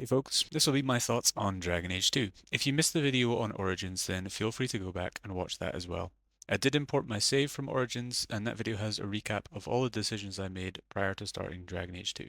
Hey folks, this will be my thoughts on Dragon Age 2. If you missed the video on Origins, then feel free to go back and watch that as well. I did import my save from Origins, and that video has a recap of all the decisions I made prior to starting Dragon Age 2.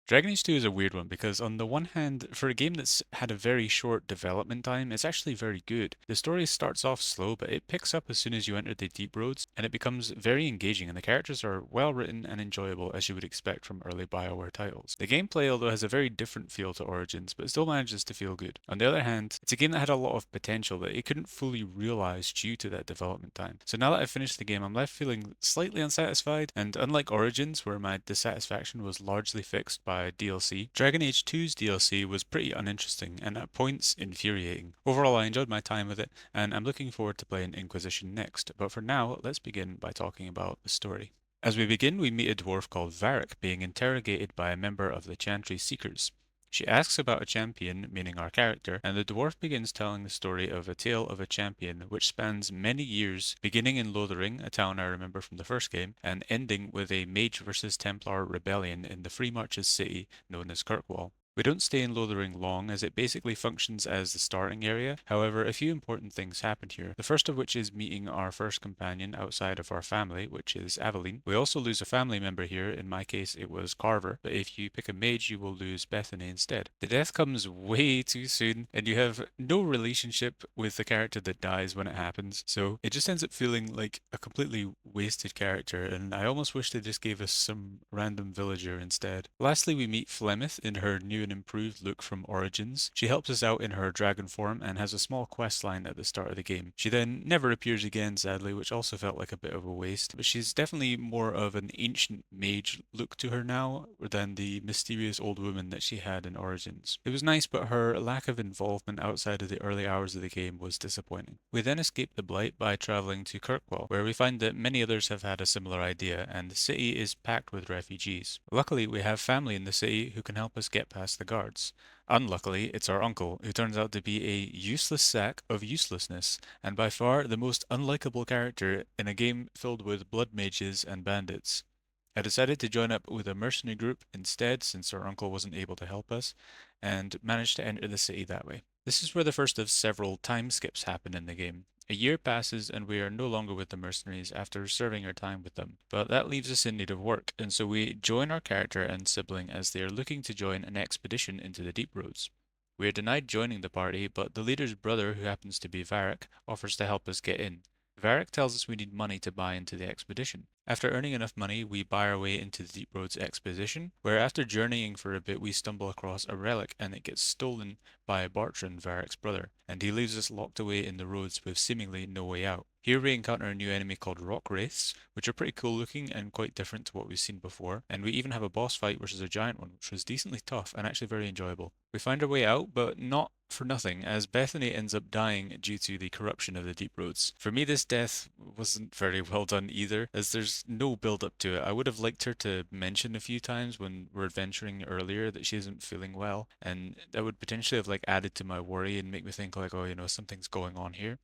Dragon Age 2 is a weird one because on the one hand, for a game that's had a very short development time, it's actually very good. The story starts off slow, but it picks up as soon as you enter the deep roads, and it becomes very engaging, and the characters are well written and enjoyable as you would expect from early BioWare titles. The gameplay, although, has a very different feel to Origins, but it still manages to feel good. On the other hand, it's a game that had a lot of potential that it couldn't fully realize due to that development time. So now that I've finished the game, I'm left feeling slightly unsatisfied, and unlike Origins, where my dissatisfaction was largely fixed by DLC, Dragon Age 2's DLC was pretty uninteresting and at points infuriating. Overall, I enjoyed my time with it, and I'm looking forward to playing Inquisition next, but for now, let's begin by talking about the story. As we begin, we meet a dwarf called Varric being interrogated by a member of the Chantry Seekers. She asks about a champion, meaning our character, and the dwarf begins telling the story of a tale of a champion which spans many years, beginning in Lothering, a town I remember from the first game, and ending with a Mage versus Templar rebellion in the Free Marches city known as Kirkwall. We don't stay in Lothering long, as it basically functions as the starting area. However, a few important things happen here. The first of which is meeting our first companion outside of our family, which is Aveline. We also lose a family member here. In my case, it was Carver, but if you pick a mage, you will lose Bethany instead. The death comes way too soon, and you have no relationship with the character that dies when it happens, so it just ends up feeling like a completely wasted character, and I almost wish they just gave us some random villager instead. Lastly, we meet Flemeth in her new and improved look from Origins. She helps us out in her dragon form and has a small quest line at the start of the game. She then never appears again, sadly, which also felt like a bit of a waste, but she's definitely more of an ancient mage look to her now than the mysterious old woman that she had in Origins. It was nice, but her lack of involvement outside of the early hours of the game was disappointing. We then escape the Blight by traveling to Kirkwall, where we find that many others have had a similar idea, and the city is packed with refugees. Luckily, we have family in the city who can help us get past the guards. Unluckily, it's our uncle, who turns out to be a useless sack of uselessness, and by far the most unlikable character in a game filled with blood mages and bandits. I decided to join up with a mercenary group instead, since our uncle wasn't able to help us, and managed to enter the city that way. This is where the first of several time skips happen in the game. A year passes and we are no longer with the mercenaries after serving our time with them, but that leaves us in need of work, and so we join our character and sibling as they are looking to join an expedition into the deep roads. We are denied joining the party, but the leader's brother, who happens to be Varric, offers to help us get in. Varric tells us we need money to buy into the expedition. After earning enough money, we buy our way into the Deep Roads Exposition, where after journeying for a bit, we stumble across a relic and it gets stolen by Bartrand, Varric's brother, and he leaves us locked away in the roads with seemingly no way out. Here we encounter a new enemy called rock wraiths, which are pretty cool looking and quite different to what we've seen before, and we even have a boss fight versus a giant one, which was decently tough and actually very enjoyable. We find our way out, but not for nothing, as Bethany ends up dying due to the corruption of the deep roads. For me, this death wasn't very well done either, as there's no build up to it. I would have liked her to mention a few times when we're adventuring earlier that she isn't feeling well, and that would potentially have like added to my worry and make me think like, oh, something's going on here.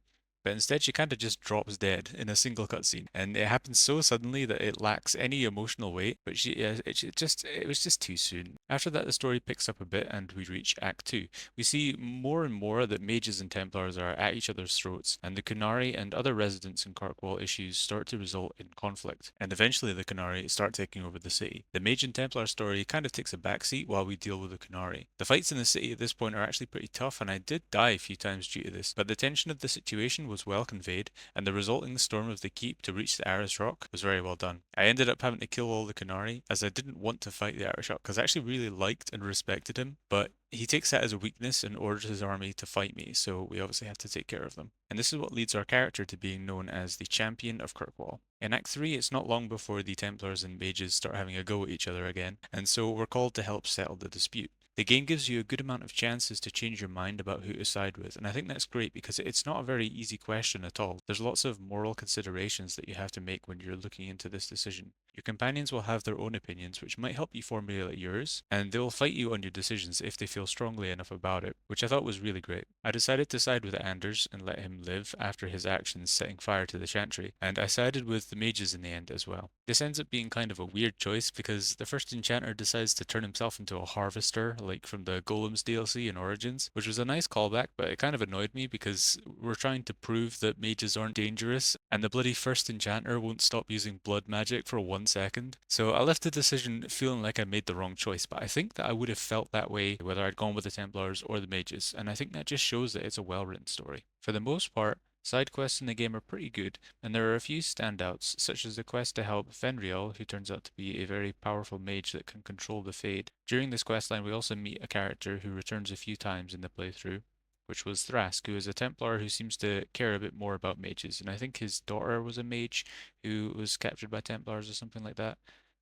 But instead, she kind of just drops dead in a single cutscene, and it happens so suddenly that it lacks any emotional weight. But it was just too soon. After that, the story picks up a bit, and we reach Act 2. We see more and more that mages and Templars are at each other's throats, and the Qunari and other residents in Kirkwall issues start to result in conflict, and eventually the Qunari start taking over the city. The mage and Templar story kind of takes a backseat while we deal with the Qunari. The fights in the city at this point are actually pretty tough, and I did die a few times due to this, but the tension of the situation was well conveyed, and the resulting storm of the keep to reach the Aris Rock was very well done. I ended up having to kill all the Qunari, as I didn't want to fight the Aris Rock, because I actually really liked and respected him, but he takes that as a weakness and orders his army to fight me, so we obviously have to take care of them. And this is what leads our character to being known as the Champion of Kirkwall. In Act 3, it's not long before the Templars and Mages start having a go at each other again, and so we're called to help settle the dispute. The game gives you a good amount of chances to change your mind about who to side with, and I think that's great because it's not a very easy question at all. There's lots of moral considerations that you have to make when you're looking into this decision. Your companions will have their own opinions, which might help you formulate yours, and they will fight you on your decisions if they feel strongly enough about it, which I thought was really great. I decided to side with Anders and let him live after his actions setting fire to the Chantry, and I sided with the mages in the end as well. This ends up being kind of a weird choice because the first enchanter decides to turn himself into a harvester, like from the Golems DLC in Origins, which was a nice callback, but it kind of annoyed me because we're trying to prove that mages aren't dangerous, and the bloody first enchanter won't stop using blood magic for 1 second. So I left the decision feeling like I made the wrong choice, but I think that I would have felt that way whether I'd gone with the Templars or the mages, and I think that just shows that it's a well-written story. For the most part, side quests in the game are pretty good, and there are a few standouts, such as the quest to help Fenriel, who turns out to be a very powerful mage that can control the Fade. During this questline, we also meet a character who returns a few times in the playthrough, which was Thrask, who is a Templar who seems to care a bit more about mages, and I think his daughter was a mage who was captured by Templars or something like that.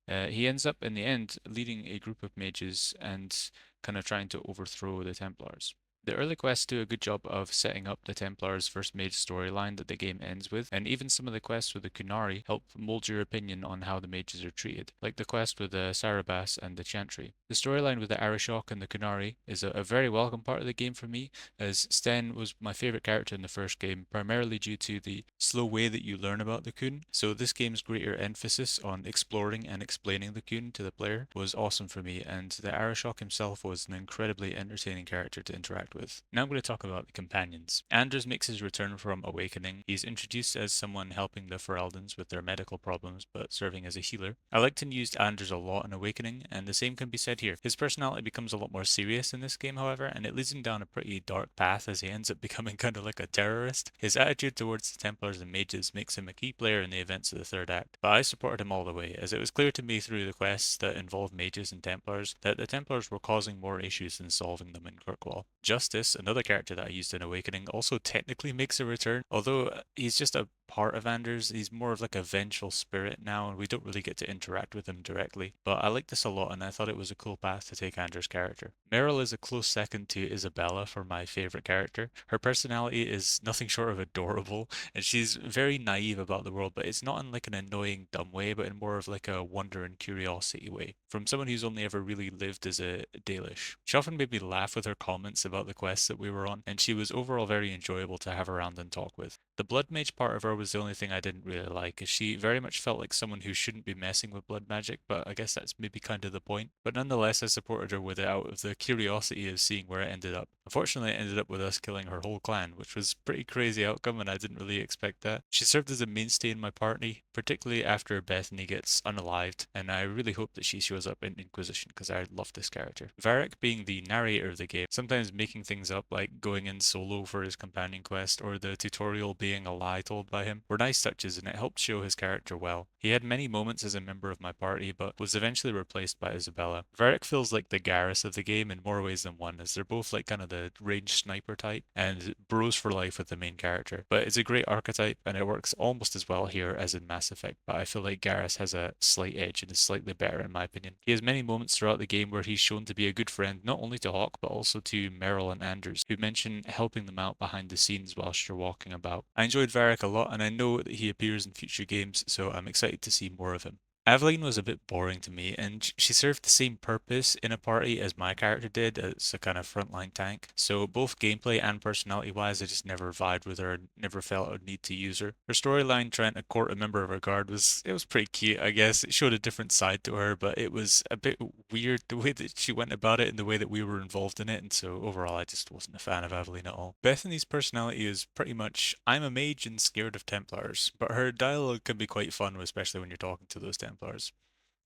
He ends up in the end leading a group of mages and kind of trying to overthrow the Templars. The early quests do a good job of setting up the Templars' first mage storyline that the game ends with, and even some of the quests with the Kunari help mold your opinion on how the mages are treated, like the quest with the Sarabas and the Chantry. The storyline with the Arishok and the Kunari is a very welcome part of the game for me, as Sten was my favourite character in the first game, primarily due to the slow way that you learn about the Kun. So this game's greater emphasis on exploring and explaining the Kun to the player was awesome for me, and the Arishok himself was an incredibly entertaining character to interact with. Now I'm going to talk about the companions. Anders makes his return from Awakening. He's introduced as someone helping the Feraldans with their medical problems, but serving as a healer. I liked and used Anders a lot in Awakening, and the same can be said here. His personality becomes a lot more serious in this game, however, and it leads him down a pretty dark path as he ends up becoming kind of like a terrorist. His attitude towards the Templars and mages makes him a key player in the events of the third act, but I supported him all the way, as it was clear to me through the quests that involved mages and Templars that the Templars were causing more issues than solving them in Kirkwall. Justice, another character that I used in Awakening, also technically makes a return, although he's just a part of Anders. He's more of like a vengeful spirit now, and we don't really get to interact with him directly. But I like this a lot, and I thought it was a cool path to take Anders' character. Meryl is a close second to Isabella for my favorite character. Her personality is nothing short of adorable, and she's very naive about the world, but it's not in like an annoying, dumb way, but in more of like a wonder and curiosity way. From someone who's only ever really lived as a Dalish. She often made me laugh with her comments about the quests that we were on, and she was overall very enjoyable to have around and talk with. The blood mage part of her was the only thing I didn't really like, as she very much felt like someone who shouldn't be messing with blood magic, but I guess that's maybe kind of the point. But nonetheless, I supported her with it out of the curiosity of seeing where it ended up. Unfortunately, it ended up with us killing her whole clan, which was a pretty crazy outcome, and I didn't really expect that. She served as a mainstay in my party, particularly after Bethany gets unalived, and I really hope that she shows up in Inquisition, because I love this character. Varric being the narrator of the game, sometimes making things up like going in solo for his companion quest, or the tutorial being a lie told by him, were nice touches, and it helped show his character well. He had many moments as a member of my party, but was eventually replaced by Isabella. Varric feels like the Garrus of the game in more ways than one, as they're both like kind of the ranged sniper type, and bros for life with the main character. But it's a great archetype, and it works almost as well here as in Mass Effect, but I feel like Garrus has a slight edge and is slightly better in my opinion. He has many moments throughout the game where he's shown to be a good friend, not only to Hawk, but also to Meryl and Anders, who mention helping them out behind the scenes whilst you're walking about. I enjoyed Varric a lot, and I know that he appears in future games, so I'm excited to see more of him. Aveline was a bit boring to me, and she served the same purpose in a party as my character did as a kind of frontline tank. So both gameplay and personality wise, I just never vibed with her and never felt a need to use her. Her storyline trying to court a member of her guard was pretty cute, I guess. It showed a different side to her, but it was a bit weird the way that she went about it and the way that we were involved in it, and so overall I just wasn't a fan of Aveline at all. Bethany's personality is pretty much I'm a mage and scared of Templars, but her dialogue can be quite fun, especially when you're talking to those Templars.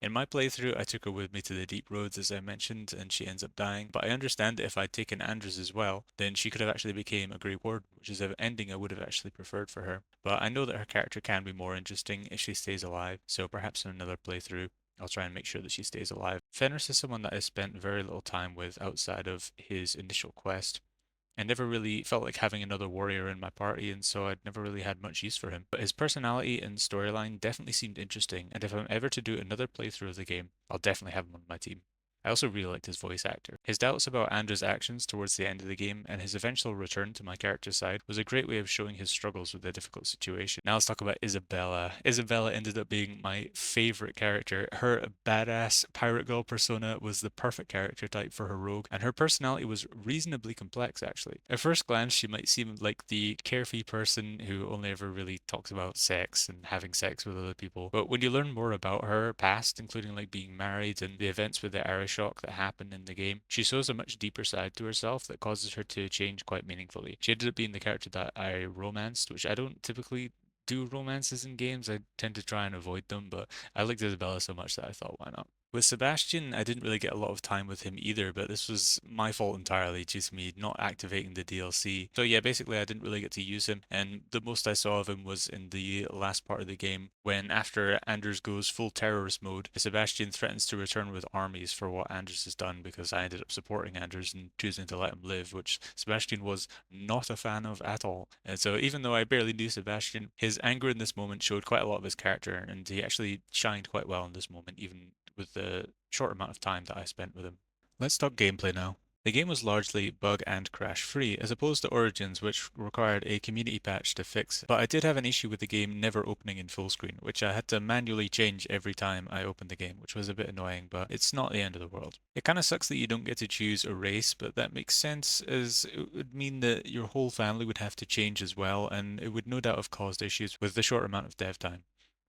In my playthrough, I took her with me to the deep roads as I mentioned, and she ends up dying, but I understand that if I'd taken Andrews as well, then she could have actually became a Grey Warden, which is an ending I would have actually preferred for her. But I know that her character can be more interesting if she stays alive, so perhaps in another playthrough, I'll try and make sure that she stays alive. Fenris is someone that I spent very little time with outside of his initial quest. I never really felt like having another warrior in my party, and so I'd never really had much use for him. But his personality and storyline definitely seemed interesting, and if I'm ever to do another playthrough of the game, I'll definitely have him on my team. I also really liked his voice actor. His doubts about Andrew's actions towards the end of the game and his eventual return to my character's side was a great way of showing his struggles with a difficult situation. Now let's talk about Isabella. Isabella ended up being my favorite character. Her badass pirate girl persona was the perfect character type for her rogue, and her personality was reasonably complex actually. At first glance, she might seem like the carefree person who only ever really talks about sex and having sex with other people, but when you learn more about her past, including like being married and the events with the Irish shock that happened in the game, she shows a much deeper side to herself that causes her to change quite meaningfully. She ended up being the character that I romanced, which I don't typically do romances in games. I tend to try and avoid them, but I liked Isabella so much that I thought, why not? With Sebastian, I didn't really get a lot of time with him either, but this was my fault entirely due to me not activating the DLC. So yeah, basically I didn't really get to use him, and the most I saw of him was in the last part of the game, when after Anders goes full terrorist mode, Sebastian threatens to return with armies for what Anders has done because I ended up supporting Anders and choosing to let him live, which Sebastian was not a fan of at all. And so even though I barely knew Sebastian, his anger in this moment showed quite a lot of his character, and he actually shined quite well in this moment, even with the short amount of time that I spent with him. Let's talk gameplay now. The game was largely bug and crash free, as opposed to Origins, which required a community patch to fix it. But I did have an issue with the game never opening in full screen, which I had to manually change every time I opened the game, which was a bit annoying, but it's not the end of the world. It kind of sucks that you don't get to choose a race, but that makes sense, as it would mean that your whole family would have to change as well, and it would no doubt have caused issues with the short amount of dev time.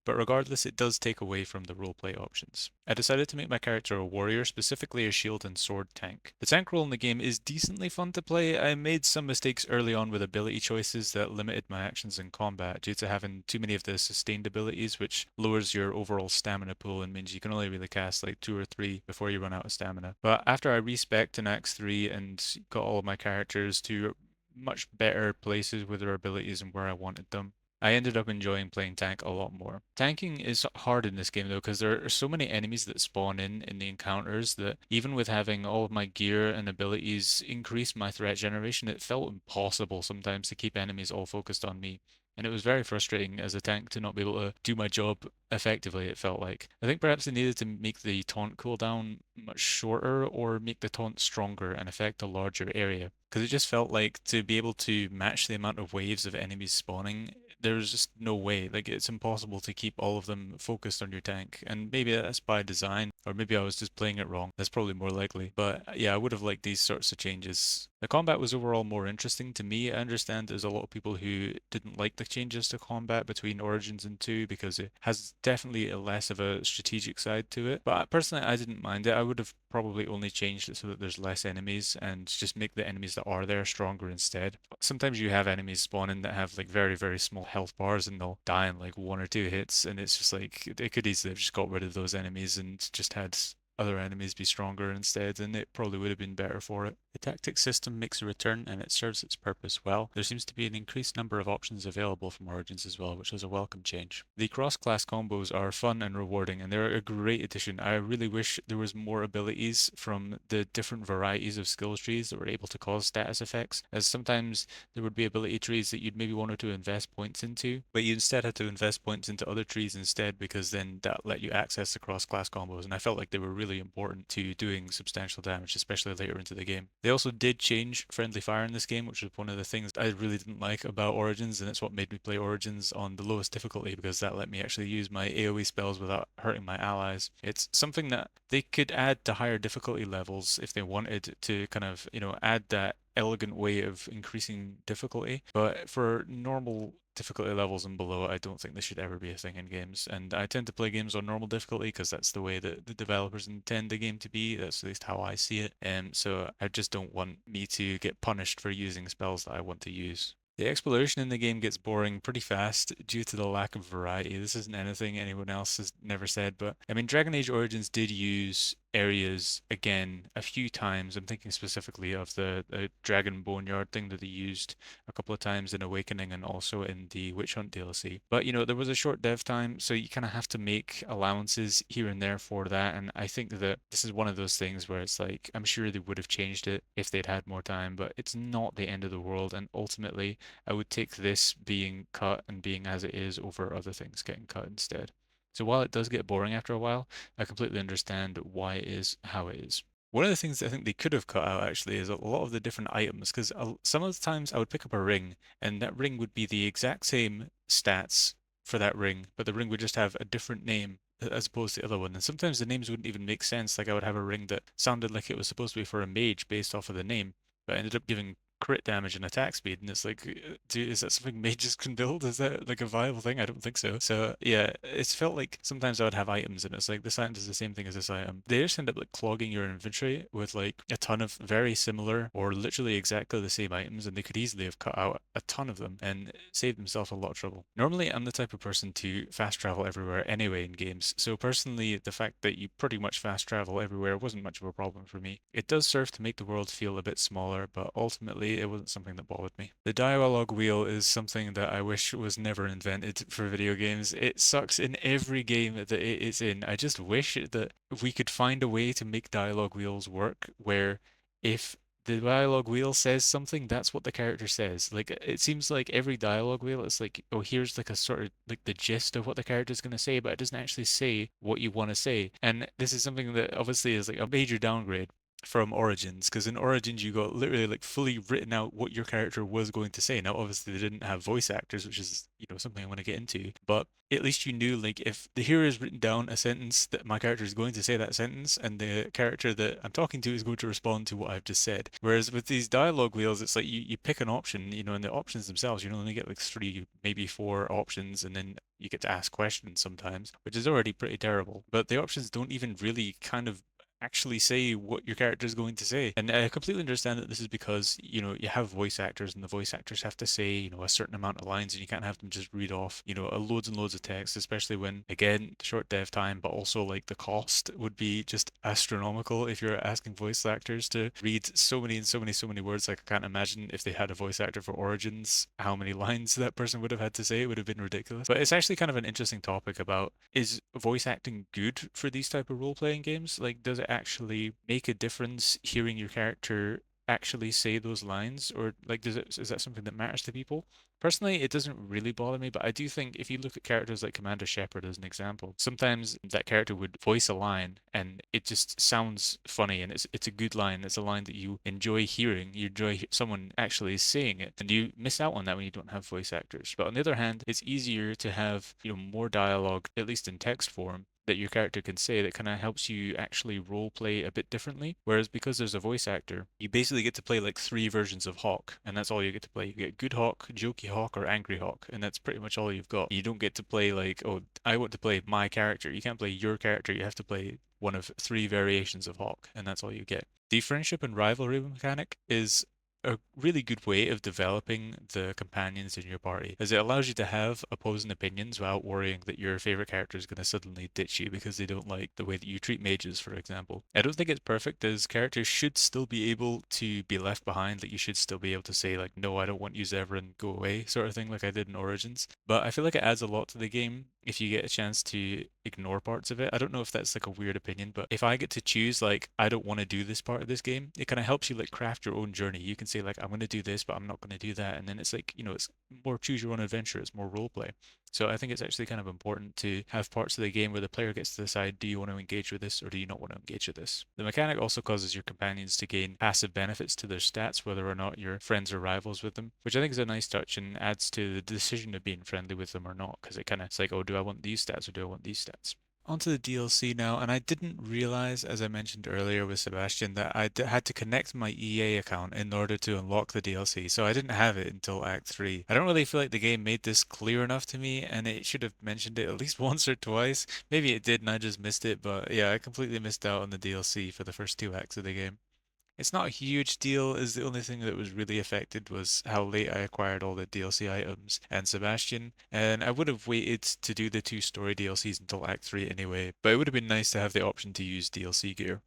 But regardless, it does take away from the roleplay options. I decided to make my character a warrior, specifically a shield and sword tank. The tank role in the game is decently fun to play. I made some mistakes early on with ability choices that limited my actions in combat due to having too many of the sustained abilities, which lowers your overall stamina pool and means you can only really cast like 2 or 3 before you run out of stamina. But after I respec'd in Act 3 and got all of my characters to much better places with their abilities and where I wanted them, I ended up enjoying playing tank a lot more. Tanking is hard in this game though, because there are so many enemies that spawn in the encounters that even with having all of my gear and abilities increase my threat generation, it felt impossible sometimes to keep enemies all focused on me. And it was very frustrating as a tank to not be able to do my job effectively, it felt like. I think perhaps they needed to make the taunt cooldown much shorter or make the taunt stronger and affect a larger area. Because it just felt like to be able to match the amount of waves of enemies spawning, there's just no way. Like it's impossible to keep all of them focused on your tank. And maybe that's by design, or maybe I was just playing it wrong. That's probably more likely. But yeah, I would have liked these sorts of changes. The combat was overall more interesting to me. I understand there's a lot of people who didn't like the changes to combat between Origins and 2 because it has definitely a less of a strategic side to it. But personally, I didn't mind it. I would have probably only changed it so that there's less enemies and just make the enemies that are there stronger instead. Sometimes you have enemies spawning that have like very, very small health bars and they'll die in like 1 or 2 hits, and it's just like they could easily have just got rid of those enemies and just had other enemies be stronger instead, and it probably would have been better for it. The tactics system makes a return and it serves its purpose well. There seems to be an increased number of options available from Origins as well, which is a welcome change. The cross-class combos are fun and rewarding, and they're a great addition. I really wish there was more abilities from the different varieties of skills trees that were able to cause status effects, as sometimes there would be ability trees that you'd maybe wanted to invest points into, but you instead had to invest points into other trees instead because then that let you access the cross-class combos, and I felt like they were really important to doing substantial damage, especially later into the game. They also did change friendly fire in this game, which was one of the things I really didn't like about Origins, and it's what made me play Origins on the lowest difficulty because that let me actually use my AoE spells without hurting my allies. It's something that they could add to higher difficulty levels if they wanted to kind of, add that elegant way of increasing difficulty. But for normal difficulty levels and below, I don't think this should ever be a thing in games. And I tend to play games on normal difficulty because that's the way that the developers intend the game to be. That's at least how I see it. So I just don't want me to get punished for using spells that I want to use. The exploration in the game gets boring pretty fast due to the lack of variety. This isn't anything anyone else has never said, but I mean, Dragon Age Origins did use areas again a few times. I'm thinking specifically of the Dragon Boneyard thing that they used a couple of times in Awakening and also in the Witch Hunt DLC. But there was a short dev time, so you kind of have to make allowances here and there for that. And I think that this is one of those things where it's like, I'm sure they would have changed it if they'd had more time, but it's not the end of the world. And ultimately, I would take this being cut and being as it is over other things getting cut instead. So while it does get boring after a while, I completely understand why it is how it is. One of the things that I think they could have cut out actually is a lot of the different items, because some of the times I would pick up a ring, and that ring would be the exact same stats for that ring, but the ring would just have a different name as opposed to the other one. And sometimes the names wouldn't even make sense. Like I would have a ring that sounded like it was supposed to be for a mage based off of the name, but ended up giving crit damage and attack speed, and it's like, is that something mages can build? Is that like a viable thing? I don't think so. So yeah, it's felt like sometimes I would have items and it's like this item does the same thing as this item. They just end up like clogging your inventory with like a ton of very similar or literally exactly the same items, and they could easily have cut out a ton of them and saved themselves a lot of trouble. Normally, I'm the type of person to fast travel everywhere anyway in games, so personally, the fact that you pretty much fast travel everywhere wasn't much of a problem for me. It does serve to make the world feel a bit smaller, but ultimately it wasn't something that bothered me. The dialogue wheel is something that I wish was never invented for video games. It sucks in every game that it is in. I just wish that we could find a way to make dialogue wheels work where if the dialogue wheel says something, that's what the character says. Like it seems like every dialogue wheel is like, oh, here's like a sort of like the gist of what the character's gonna say, but it doesn't actually say what you want to say. And this is something that obviously is like a major downgrade from Origins, because in Origins you got literally like fully written out what your character was going to say. Now, obviously, they didn't have voice actors, which is something I want to get into, but at least you knew like if the hero has written down a sentence that my character is going to say that sentence, and the character that I'm talking to is going to respond to what I've just said. Whereas with these dialogue wheels, it's like you pick an option, and the options themselves, you only get like three, maybe four options, and then you get to ask questions sometimes, which is already pretty terrible. But the options don't even really kind of actually say what your character is going to say. And I completely understand that this is because, you have voice actors and the voice actors have to say, a certain amount of lines and you can't have them just read off, loads and loads of text, especially when, again, short dev time, but also like the cost would be just astronomical if you're asking voice actors to read so many and so many, so many words. Like I can't imagine if they had a voice actor for Origins, how many lines that person would have had to say. It would have been ridiculous. But it's actually kind of an interesting topic about, is voice acting good for these type of role-playing games? Like, does it actually make a difference hearing your character actually say those lines, or like is that something that matters to people? Personally, it doesn't really bother me, but I do think if you look at characters like Commander Shepard as an example, sometimes that character would voice a line and it just sounds funny and it's a good line. It's a line that you enjoy hearing. You enjoy someone actually saying it, and you miss out on that when you don't have voice actors. But on the other hand, it's easier to have, more dialogue, at least in text form, that your character can say that kind of helps you actually role play a bit differently. Whereas because there's a voice actor, you basically get to play like three versions of Hawk, and that's all you get to play. You get good Hawk, jokey Hawk, or angry Hawk, and that's pretty much all you've got. You don't get to play like, oh, I want to play my character. You can't play your character. You have to play one of three variations of Hawk, and that's all you get. The friendship and rivalry mechanic is a really good way of developing the companions in your party, as it allows you to have opposing opinions without worrying that your favorite character is going to suddenly ditch you because they don't like the way that you treat mages, for example. I don't think it's perfect, as characters should still be able to be left behind, like you should still be able to say like, no, I don't want you ever and go away, sort of thing, like I did in Origins. But I feel like it adds a lot to the game if you get a chance to ignore parts of it. I don't know if that's like a weird opinion, but if I get to choose like I don't want to do this part of this game, it kind of helps you like craft your own journey. You can say like I'm going to do this, but I'm not going to do that, and then it's like it's more choose your own adventure. It's more role play. So I think it's actually kind of important to have parts of the game where the player gets to decide, do you want to engage with this or do you not want to engage with this? The mechanic also causes your companions to gain passive benefits to their stats, whether or not you're friends or rivals with them, which I think is a nice touch and adds to the decision of being friendly with them or not, because it's like, oh, do I want these stats or do I want these stats? Onto the DLC now, and I didn't realize, as I mentioned earlier with Sebastian, that I had to connect my EA account in order to unlock the DLC, so I didn't have it until Act 3. I don't really feel like the game made this clear enough to me, and it should have mentioned it at least once or twice. Maybe it did and I just missed it, but yeah, I completely missed out on the DLC for the first two acts of the game. It's not a huge deal, as the only thing that was really affected was how late I acquired all the DLC items and Sebastian, and I would have waited to do the two story DLCs until Act 3 anyway, but it would have been nice to have the option to use DLC gear.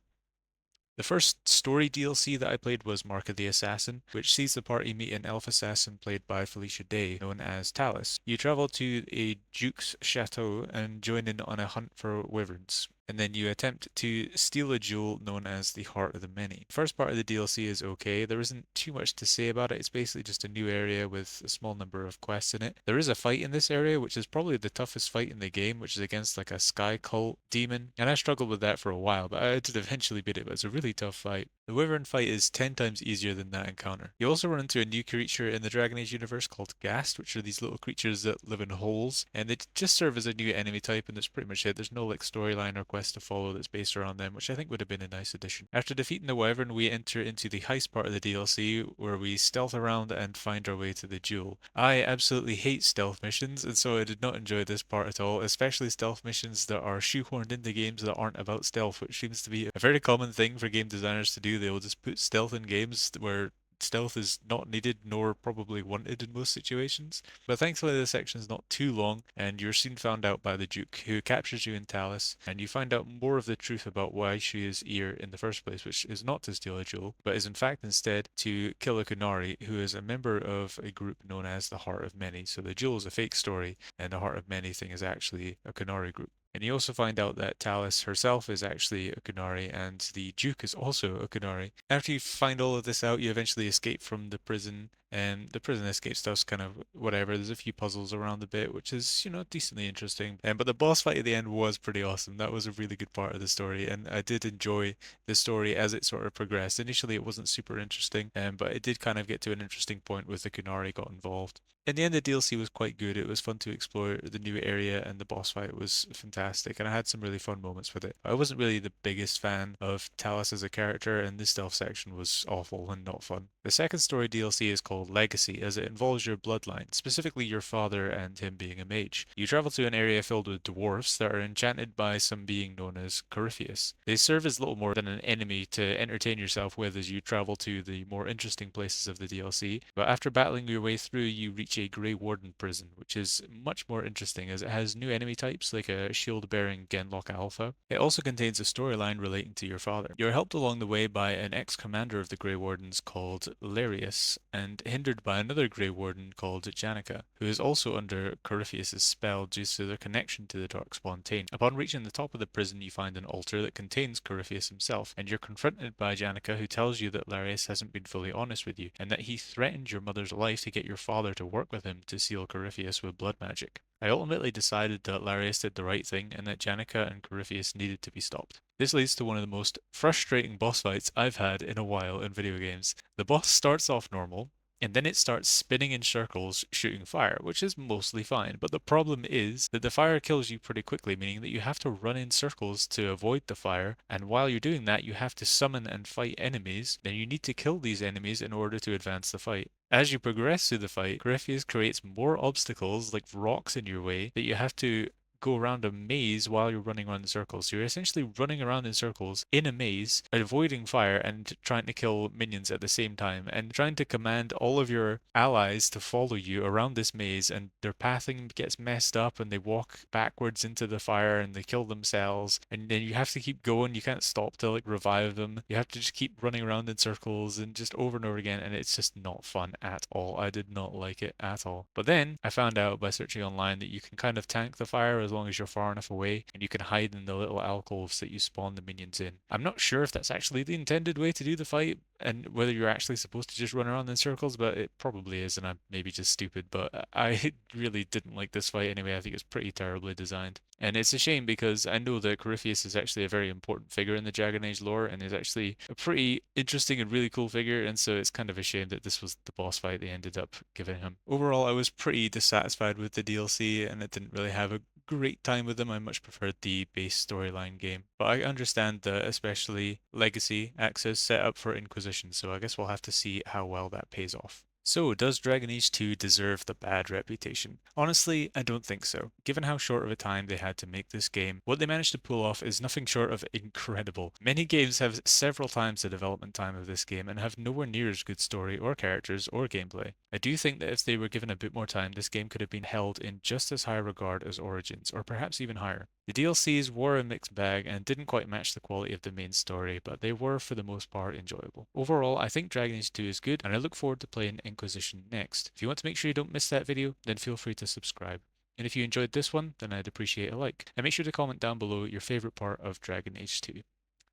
The first story DLC that I played was Mark of the Assassin, which sees the party meet an elf assassin played by Felicia Day, known as Talus. You travel to a duke's chateau and join in on a hunt for wyverns. and then you attempt to steal a jewel known as the Heart of the Many. The first part of the DLC is okay. There isn't too much to say about it. It's basically just a new area with a small number of quests in it. There is a fight in this area, which is probably the toughest fight in the game, which is against like a sky cult demon. And I struggled with that for a while, but I did eventually beat it, but it's a really tough fight. The Wyvern fight is 10 times easier than that encounter. You also run into a new creature in the Dragon Age universe called Ghast, which are these little creatures that live in holes, and they just serve as a new enemy type, and that's pretty much it. There's no like storyline or quest to follow that's based around them, which I think would have been a nice addition. After defeating the Wyvern, we enter into the heist part of the DLC, where we stealth around and find our way to the jewel. I absolutely hate stealth missions, and so I did not enjoy this part at all, especially stealth missions that are shoehorned into games that aren't about stealth, which seems to be a very common thing for game designers to do. They'll just put stealth in games where stealth is not needed nor probably wanted in most situations. But thankfully this section is not too long, and you're soon found out by the Duke, who captures you in Talis, and you find out more of the truth about why she is here in the first place, which is not to steal a jewel, but is in fact instead to kill a Kunari, who is a member of a group known as the Heart of Many. So the jewel is a fake story, and the Heart of Many thing is actually a Kunari group. And you also find out that Talis herself is actually a Kunari, and the Duke is also a Kunari. After you find all of this out, you eventually escape from the prison, and the prison escape stuff's kind of whatever. There's a few puzzles around a bit, which is, decently interesting. But the boss fight at the end was pretty awesome. That was a really good part of the story, and I did enjoy the story as it sort of progressed. Initially, it wasn't super interesting, but it did kind of get to an interesting point with the Kunari got involved. In the end, the DLC was quite good. It was fun to explore the new area, and the boss fight was fantastic, and I had some really fun moments with it. I wasn't really the biggest fan of Talis as a character, and this stealth section was awful and not fun. The second story DLC is called Legacy, as it involves your bloodline, specifically your father and him being a mage. You travel to an area filled with dwarfs that are enchanted by some being known as Corypheus. They serve as little more than an enemy to entertain yourself with as you travel to the more interesting places of the DLC, but after battling your way through, you reach a Grey Warden prison, which is much more interesting as it has new enemy types like a shield-bearing Genlock Alpha. It also contains a storyline relating to your father. You're helped along the way by an ex-commander of the Grey Wardens called Larius, and hindered by another Grey Warden called Janica, who is also under Corypheus' spell due to their connection to the Darkspawn Taint. Upon reaching the top of the prison, you find an altar that contains Corypheus himself, and you're confronted by Janica, who tells you that Larius hasn't been fully honest with you, and that he threatened your mother's life to get your father to work with him to seal Corypheus with blood magic. I ultimately decided that Larius did the right thing and that Janica and Corypheus needed to be stopped. This leads to one of the most frustrating boss fights I've had in a while in video games. The boss starts off normal, and then it starts spinning in circles, shooting fire, which is mostly fine. But the problem is that the fire kills you pretty quickly, meaning that you have to run in circles to avoid the fire, and while you're doing that, you have to summon and fight enemies. Then you need to kill these enemies in order to advance the fight. As you progress through the fight, Corypheus creates more obstacles, like rocks in your way, that you have to go around a maze while you're running around in circles. So you're essentially running around in circles in a maze, avoiding fire and trying to kill minions at the same time, and trying to command all of your allies to follow you around this maze, and their pathing gets messed up and they walk backwards into the fire and they kill themselves, and then you have to keep going. You can't stop to like revive them. You have to just keep running around in circles and just over and over again, and it's just not fun at all. I did not like it at all. But then I found out by searching online that you can kind of tank the fire as long as you're far enough away, and you can hide in the little alcoves that you spawn the minions in. I'm not sure if that's actually the intended way to do the fight, and whether you're actually supposed to just run around in circles, but it probably is, and I'm maybe just stupid, but I really didn't like this fight anyway. I think it's pretty terribly designed. And it's a shame because I know that Corypheus is actually a very important figure in the Dragon Age lore and is actually a pretty interesting and really cool figure, and so it's kind of a shame that this was the boss fight they ended up giving him. Overall, I was pretty dissatisfied with the DLC and I didn't really have a great time with them. I much preferred the base storyline game. But I understand that especially Legacy acts as set up for Inquisition, so I guess we'll have to see how well that pays off. So, does Dragon Age 2 deserve the bad reputation? Honestly, I don't think so. Given how short of a time they had to make this game, what they managed to pull off is nothing short of incredible. Many games have several times the development time of this game and have nowhere near as good story or characters or gameplay. I do think that if they were given a bit more time, this game could have been held in just as high regard as Origins, or perhaps even higher. The DLCs were a mixed bag and didn't quite match the quality of the main story, but they were for the most part enjoyable. Overall, I think Dragon Age 2 is good, and I look forward to playing Inquisition next. If you want to make sure you don't miss that video, then feel free to subscribe. And if you enjoyed this one, then I'd appreciate a like. And make sure to comment down below your favourite part of Dragon Age 2.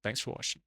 Thanks for watching.